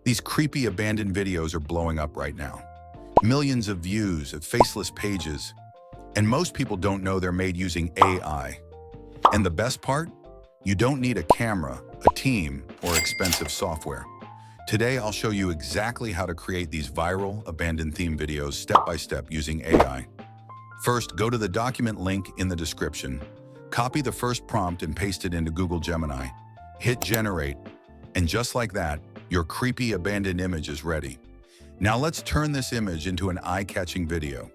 These creepy abandoned videos are blowing up right now. Millions of views of faceless pages, and most people don't know they're made using AI. And the best part? You don't need a camera, a team, or expensive software. Today, I'll show you exactly how to create these viral abandoned theme videos step by step using AI. First, go to the document link in the description, copy the first prompt and paste it into Google Gemini. Hit generate, and just like that, your creepy abandoned image is ready. Now let's turn this image into an eye-catching video.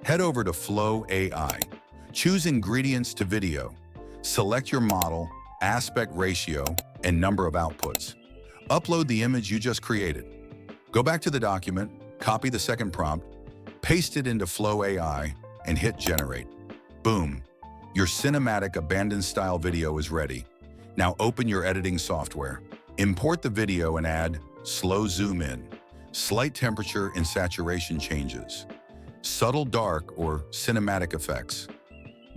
Head over to Flow AI. Choose Ingredients to Video. Select your model, aspect ratio, and number of outputs. Upload the image you just created. Go back to the document, copy the second prompt, paste it into Flow AI, and hit generate. Boom! Your cinematic abandoned style video is ready. Now open your editing software. Import the video and add slow zoom in, slight temperature and saturation changes, subtle dark or cinematic effects.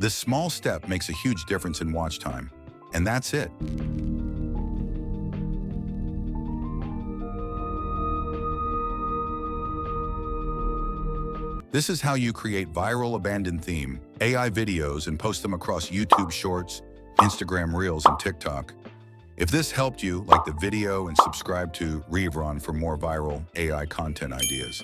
This small step makes a huge difference in watch time. And that's it. This is how you create viral abandoned theme AI videos and post them across YouTube Shorts, Instagram Reels, and TikTok. If this helped you, like the video and subscribe to Revron for more viral AI content ideas.